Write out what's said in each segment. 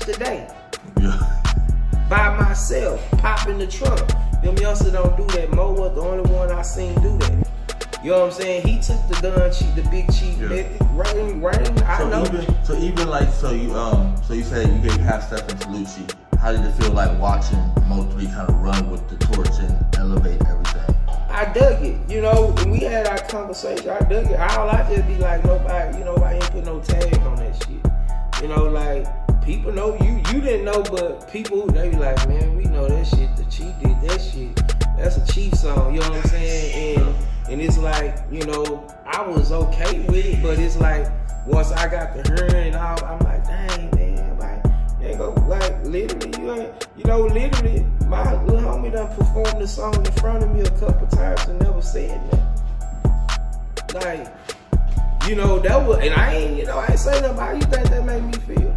today. Yeah. By myself, popping the trunk. Them youngsters don't do that. Mo was the only one I seen do that. You know what I'm saying? He took the gun chief, the big chief method, right. I know. So you said you gave half step into Lucci. How did it feel like watching Mo3 kind of run with the torch and elevate everything? I dug it, you know. When we had our conversation, I dug it. I just be like, nobody, you know, I ain't put no tag on that shit. You know, like people know you didn't know, but people they be like, man, we know that shit. The chief did that shit. That's a chief song. You know what I'm saying? And it's like, you know, I was okay with it, but it's like once I got to hearing and all, I'm like, dang man, like you ain't go like literally, literally my little homie done performed the song in front of me a couple times and never said nothing. Like, you know, that was, and I ain't say nothing. How you think that made me feel?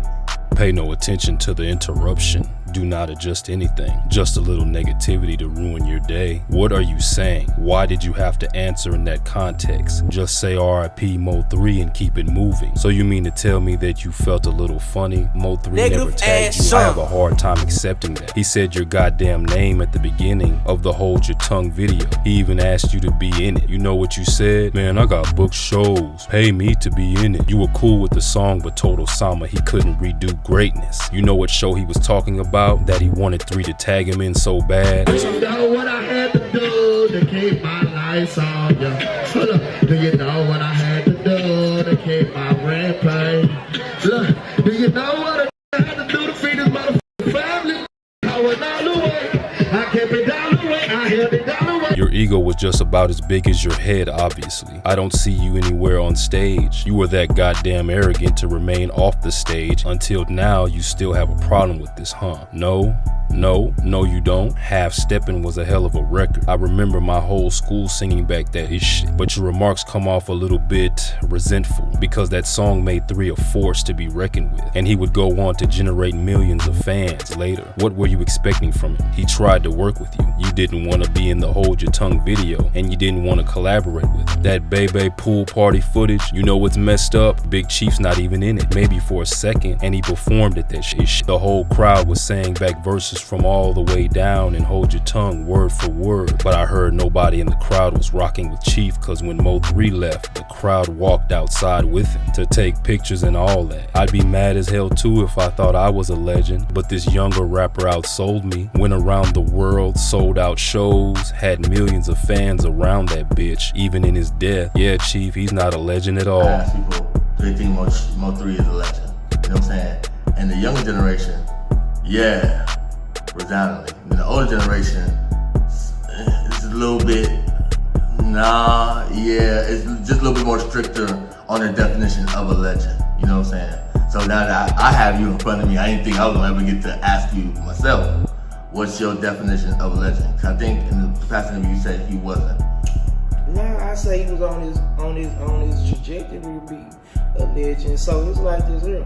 Pay no attention to the interruption. Do not adjust anything. Just a little negativity to ruin your day. What are you saying? Why did you have to answer in that context? Just say RIP Mo3 and keep it moving. So you mean to tell me that you felt a little funny? Mo3 never tagged you. I have a hard time accepting that. He said your goddamn name at the beginning of the Hold Your Tongue video. He even asked you to be in it. You know what you said? Man, I got booked shows. Pay me to be in it. You were cool with the song but told Osama he couldn't redo greatness. You know what show he was talking about? That he wanted 3 to tag him in so bad. You know what I had to do to keep my lights on, yeah. Hold up. Do you know what I had to do to keep my rent paid? Look, do you know what I had to do to feed this motherfucking family? I went all the way. I kept it down the way. I held it down the way. Your ego was just about as big as your head, obviously. I don't see you anywhere on stage. You were that goddamn arrogant to remain off the stage. Until now, you still have a problem with this, huh? No, you don't. Half Steppin' was a hell of a record. I remember my whole school singing back that shit. But your remarks come off a little bit resentful because that song made 3 a force to be reckoned with. And he would go on to generate millions of fans later. What were you expecting from him? He tried to work with you. You didn't want to be in the Hold Your Tongue video and you didn't want to collaborate with him. That Bebe pool party footage, you know what's messed up? Big Chief's not even in it. Maybe for a second, and he performed at that shit. The whole crowd was saying back verses from all the way down and Hold Your Tongue word for word, but I heard nobody in the crowd was rocking with Chief cause when Mo3 left, the crowd walked outside with him to take pictures and all that. I'd be mad as hell too if I thought I was a legend, but this younger rapper outsold me, went around the world, sold out shows, had millions of fans around that bitch, even in his death. Yeah, Chief, he's not a legend at all. I ask people, do they think Mo3 is a legend? You know what I'm saying? And the younger generation, yeah, resoundingly. And the older generation, it's a little bit, it's just a little bit more stricter on their definition of a legend. You know what I'm saying? So now that I have you in front of me, I didn't think I was gonna ever get to ask you myself, what's your definition of a legend? Cause I think in the past interview you said he wasn't. Nah, I say he was on his trajectory to be a legend. So it's like this here.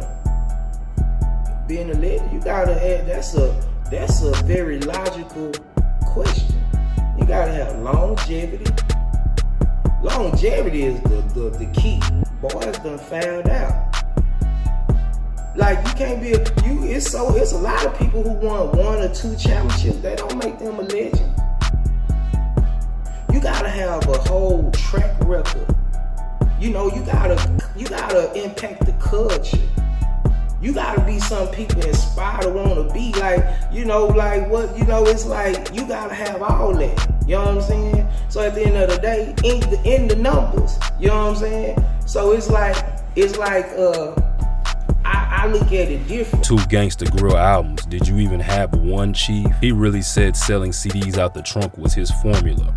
Being a legend, you gotta add, that's a very logical question. You gotta have longevity. Longevity is the key. Boys done found out. Like you can't be it's a lot of people who won 1 or 2 championships. That don't make them a legend. You gotta have a whole track record. You know, you gotta impact the culture. You gotta be some people inspired to wanna be like, it's like you gotta have all that. You know what I'm saying? So at the end of the day, in the numbers, you know what I'm saying? So it's like I look at it different. 2 Gangsta Grill albums. Did you even have 1, Chief? He really said selling CDs out the trunk was his formula.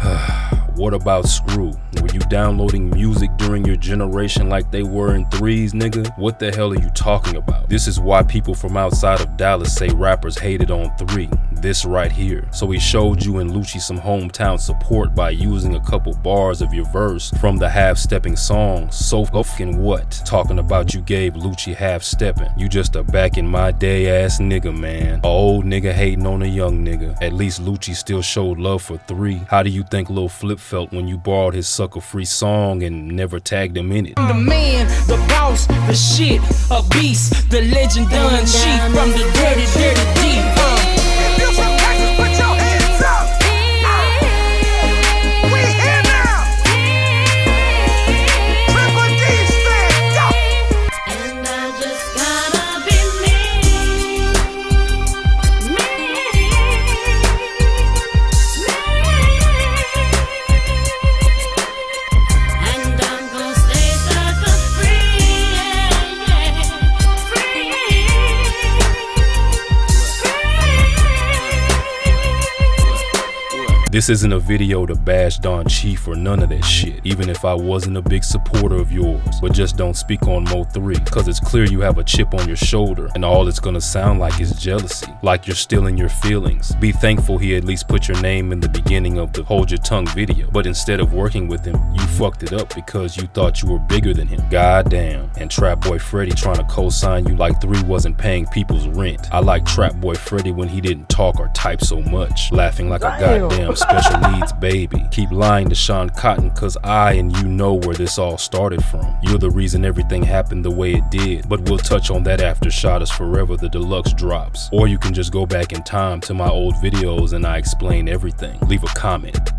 What about Screw? Were you downloading music during your generation like they were in 3s, nigga? What the hell are you talking about? This is why people from outside of Dallas say rappers hated on 3. this right here. So he showed you and Lucci some hometown support by using a couple bars of your verse from the half-stepping song, So Fucking What? Talking about you gave Lucci half-stepping. You just a back in my day ass nigga, man. A old nigga hating on a young nigga. At least Lucci still showed love for 3. How do you think Lil Flip felt when you borrowed his sucker-free song and never tagged him in it? I'm the man, the boss, the shit, a beast, the legend done cheat from the dirty, dirty deep. If you're from Texas, put your hands up. We here now. Triple D stand up. And I just gotta be me. And I'm gonna stay sucker free, This isn't a video to bash Don Chief or none of that shit, even if I wasn't a big supporter of yours. But just don't speak on Mo3, cause it's clear you have a chip on your shoulder and all it's gonna sound like is jealousy, like you're still in your feelings. Be thankful he at least put your name in the beginning of the Hold Your Tongue video, but instead of working with him, you fucked it up because you thought you were bigger than him. Goddamn. And Trap Boy Freddy trying to co-sign you like 3 wasn't paying people's rent. I like Trap Boy Freddy when he didn't talk or type so much, laughing like a goddamn special needs baby. Keep lying to Sean Cotton cause I and you know where this all started from. You're the reason everything happened the way it did, but we'll touch on that after Shot Us Forever the deluxe drops. Or you can just go back in time to my old videos and I explain everything. Leave a comment.